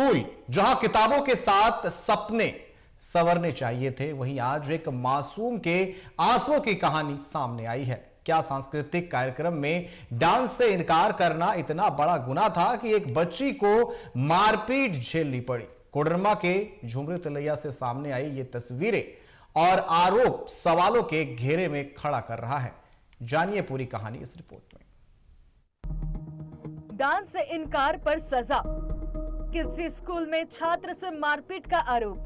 School जहां किताबों के साथ सपने संवरने चाहिए थे, वहीं आज एक मासूम के आंसुओं की कहानी सामने आई है। क्या सांस्कृतिक कार्यक्रम में डांस से इनकार करना इतना बड़ा गुनाह था कि एक बच्ची को मारपीट झेलनी पड़ी। कोडरमा के झुमरी तलैया से सामने आई ये तस्वीरें और आरोप सवालों के घेरे में खड़ा कर रहा है। जानिए पूरी कहानी इस रिपोर्ट में। डांस से इनकार पर सजा, किसी स्कूल में छात्र से मारपीट का आरोप,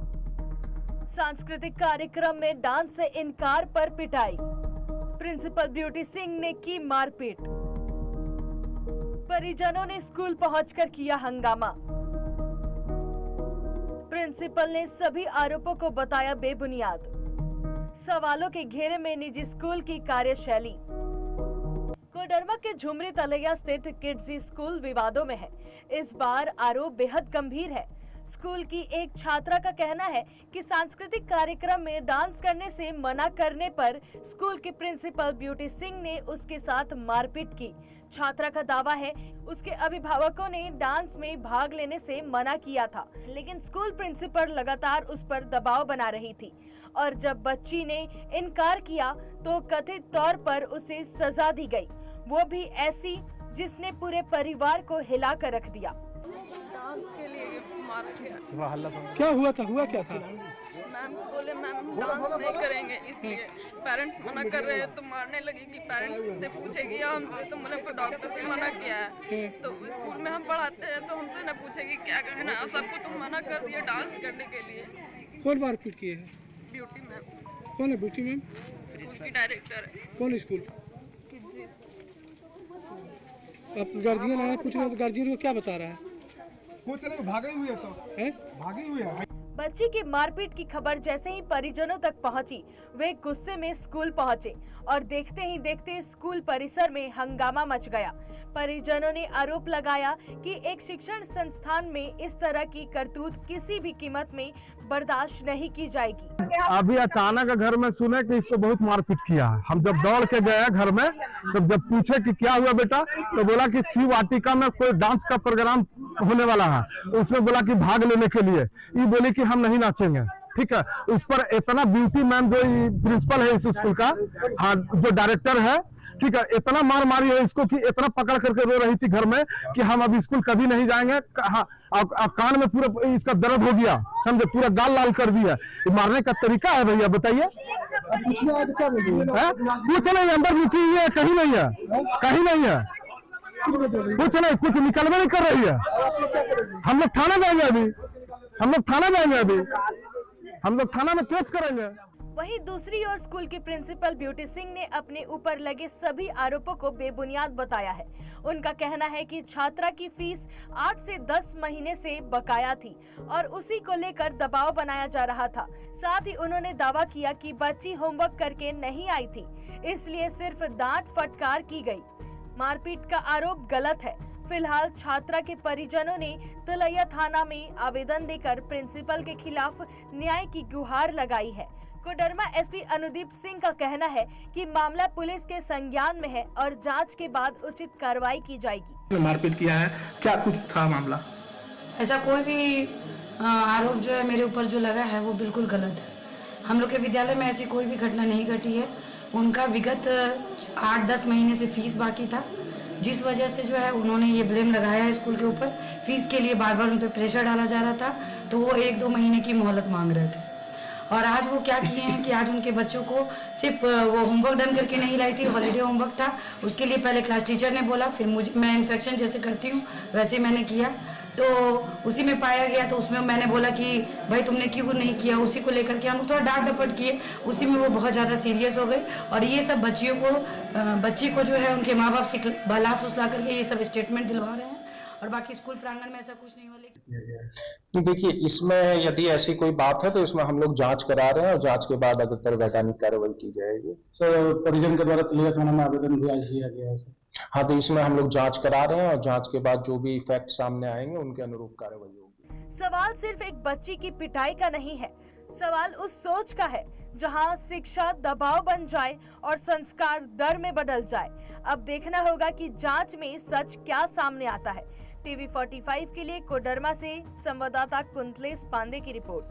सांस्कृतिक कार्यक्रम में डांस से इनकार पर पिटाई, प्रिंसिपल ब्यूटी सिंह ने की मारपीट, परिजनों ने स्कूल पहुंचकर किया हंगामा, प्रिंसिपल ने सभी आरोपों को बताया बेबुनियाद, सवालों के घेरे में निजी स्कूल की कार्यशैली। कोडरमा के झुमरी तलैया स्थित किड्स स्कूल विवादों में है। इस बार आरोप बेहद गंभीर है। स्कूल की एक छात्रा का कहना है कि सांस्कृतिक कार्यक्रम में डांस करने से मना करने पर स्कूल के प्रिंसिपल ब्यूटी सिंह ने उसके साथ मारपीट की। छात्रा का दावा है उसके अभिभावकों ने डांस में भाग लेने से मना किया था, लेकिन स्कूल प्रिंसिपल लगातार उस पर दबाव बना रही थी और जब बच्ची ने इनकार किया तो कथित तौर पर उसे सजा दी गई, वो भी ऐसी जिसने पूरे परिवार को हिला कर रख दिया। डांस के लिए मारा गया। क्या हुआ था? हुआ क्या था? मैम बोले मैम डांस नहीं करेंगे, इसलिए पेरेंट्स मना कर रहे हैं तो मारने लगी कि पेरेंट्स से पूछेगी हमसे, तो मैंने को डॉक्टर भी मना किया है। तो स्कूल में हम पढ़ाते हैं तो हमसे न पूछेगी क्या कहना है, सबको तुम मना कर दिए डांस करने के लिए। कौन मारपीट किए है? Beauty ma'am. कौन है ब्यूटी मैम? स्कूल की डायरेक्टर है। कौन स्कूल? किड्स। आप गार्जियन आया पूछ रहे हो तो गार्जियन को क्या बता रहा है? कुछ नहीं, भागे हुए तो भागे हुए हैं। बच्ची की मारपीट की खबर जैसे ही परिजनों तक पहुंची, वे गुस्से में स्कूल पहुंचे और देखते ही देखते स्कूल परिसर में हंगामा मच गया। परिजनों ने आरोप लगाया कि एक शिक्षण संस्थान में इस तरह की करतूत किसी भी कीमत में बर्दाश्त नहीं की जाएगी। अभी अचानक घर में सुने कि इसको बहुत मारपीट किया है। हम जब दौड़ के गए घर में, तो जब पूछे कि क्या हुआ बेटा, तो बोला कि शिव वाटिका में कोई डांस का प्रोग्राम होने वाला है, उसमें बोला कि भाग लेने के लिए। ये बोले कि हम नहीं नाचेंगे। ठीक है, उस पर इतना ब्यूटी मैम जो प्रिंसिपल है इस स्कूल का, हाँ जो डायरेक्टर है, ठीक है, इतना मार मारी है इसको कि इतना पकड़ करके रो रही थी घर में कि हम अब स्कूल कभी नहीं जाएंगे। हाँ, कान में पूरा इसका दर्द हो गया, समझे, पूरा गाल लाल कर दिया। मारने का तरीका है भैया, बताइए। कुछ नहीं, अंदर रुकी हुई है, कहीं नहीं है, कहीं नहीं है, कुछ नहीं, कुछ निकलवा नहीं कर रही है। हम लोग थाना जाएंगे अभी, हम लोग थाना जाएंगे अभी, हम लोग थाना में केस करेंगे। वहीं दूसरी ओर स्कूल की प्रिंसिपल ब्यूटी सिंह ने अपने ऊपर लगे सभी आरोपों को बेबुनियाद बताया है। उनका कहना है कि छात्रा की फीस 8 से 10 महीने से बकाया थी और उसी को लेकर दबाव बनाया जा रहा था। साथ ही उन्होंने दावा किया कि बच्ची होमवर्क करके नहीं आई थी, इसलिए सिर्फ डांट फटकार की गई। मारपीट का आरोप गलत है। फिलहाल छात्रा के परिजनों ने तलैया थाना में आवेदन देकर प्रिंसिपल के खिलाफ न्याय की गुहार लगाई है। कोडरमा एसपी अनुदीप सिंह का कहना है कि मामला पुलिस के संज्ञान में है और जांच के बाद उचित कार्रवाई की जाएगी। मारपीट किया है, क्या कुछ था मामला? ऐसा कोई भी आरोप जो है मेरे ऊपर जो लगा है वो बिल्कुल गलत है। हम लोग के विद्यालय में ऐसी कोई भी घटना नहीं घटी है। उनका विगत 8-10 महीने से फीस बाकी था, जिस वजह से जो है उन्होंने ये ब्लेम लगाया है स्कूल के ऊपर। फीस के लिए बार बार उन पर प्रेशर डाला जा रहा था, तो वो 1-2 महीने की मोहलत मांग रहे थे। और आज वो क्या किए हैं कि आज उनके बच्चों को सिर्फ वो होमवर्क डन करके नहीं लाई थी, हॉलीडे होमवर्क था, उसके लिए पहले क्लास टीचर ने बोला, फिर मैं इन्फेक्शन जैसे करती हूँ वैसे मैंने किया, तो उसी में पाया गया। तो उसमें मैंने बोला कि भाई तुमने क्यों नहीं किया, उसी को लेकर के हम थोड़ा डांट डपट किए, उसी में वो बहुत ज़्यादा सीरियस हो गई। और ये सब बच्ची को जो है उनके माँ बाप से बला फुसला करके ये सब स्टेटमेंट दिलवा रहे हैं, और बाकी स्कूल प्रांगण में ऐसा कुछ नहीं हो। लेकिन देखिए, इसमें यदि ऐसी कोई बात है तो इसमें हम लोग जांच करा रहे हैं और जांच के बाद अगर वैधानिक कार्रवाई की जाएगी। सर, परिजन के द्वारा तलैया थाना में आवेदन दिया गया है। हाँ, तो इसमें हम लोग जांच करा रहे हैं और जांच के बाद जो भी फैक्ट सामने आएंगे उनके अनुरूप कार्रवाई होगी। सवाल सिर्फ एक बच्ची की पिटाई का नहीं है, सवाल उस सोच का है जहां शिक्षा दबाव बन जाए और संस्कार डर में बदल जाए। अब देखना होगा कि जांच में सच क्या सामने आता है। टीवी 45 के लिए कोडरमा से संवाददाता कुंतलेश पांडे की रिपोर्ट।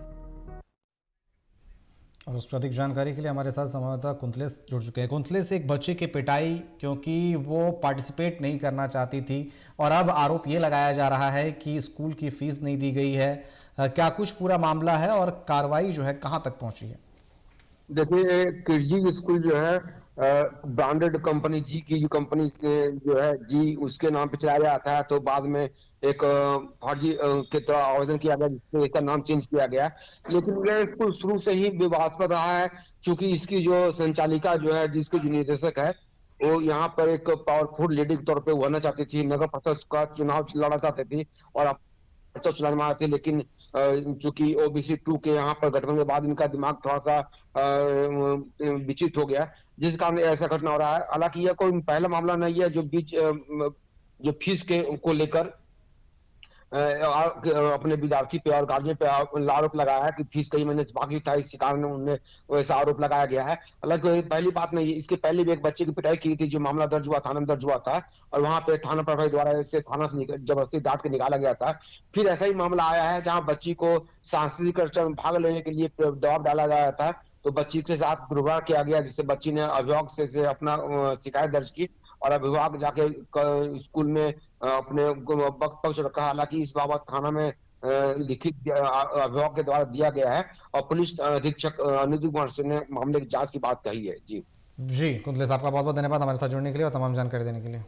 और उस पर अधिक जानकारी के लिए हमारे साथ संवाददाता कुंतलेश जुड़ चुके हैं। कुंतलेश, एक बच्चे की पिटाई क्योंकि वो पार्टिसिपेट नहीं करना चाहती थी और अब आरोप ये लगाया जा रहा है कि स्कूल की फीस नहीं दी गई है, क्या कुछ पूरा मामला है और कार्रवाई जो है कहां तक पहुंची है? देखिए, किडजी स्कूल जो है ब्रांडेड कंपनी जी की जो कंपनी जो है जी उसके नाम पे चलाया गया था, तो बाद में एक फर्जी के तरह आवेदन किया गया जिससे इसका नाम चेंज किया गया। लेकिन यह स्कूल शुरू से ही विवादास्पद रहा है, क्योंकि इसकी जो संचालिका जो है, जिसके जो निदेशक है, वो यहाँ पर एक पावरफुल लेडी के तौर पे उभरना चाहती थी, नगर परिषद का चुनाव लड़ना चाहती थी और चुनाव में आए थे। लेकिन चूंकि ओबीसी 2 के यहाँ पर गठबंधन के बाद इनका दिमाग थोड़ा सा विचित हो गया, जिस कारण ऐसा घटना हो रहा है। हालांकि यह कोई पहला मामला नहीं है जो फीस के को लेकर अपने विद्यार्थी पे और गार्जियन पे आरोप लगाया है कि फीस कई महीने से बाकी था, इस कारण उन्हें वैसा आरोप लगाया गया है। हालांकि पहली बात नहीं है, इसके पहले भी एक बच्चे की पिटाई की थी, जो मामला दर्ज हुआ, थाना में दर्ज हुआ था और वहां पे थाना प्रभारी द्वारा इसे थाना से जबरदस्ती डांट के निकाला गया था। फिर ऐसा ही मामला आया है जहाँ बच्ची को सांस्कृतिक कार्यक्रम में भाग लेने के लिए दबाव डाला गया था, तो बच्ची के साथ दुर्व्यवहार किया गया, जिससे बच्ची ने अभिभावक से अपना शिकायत दर्ज की और अभिभावक जाके स्कूल में अपने पक्ष रखा। हालांकि इस बाबत थाना में लिखित अभिभावक के द्वारा दिया गया है और पुलिस अधीक्षक अनिल कुमार सिंह ने मामले की जांच की बात कही है। जी कुंतलेश, आपका बहुत बहुत धन्यवाद हमारे साथ जुड़ने के लिए और तमाम जानकारी देने के लिए।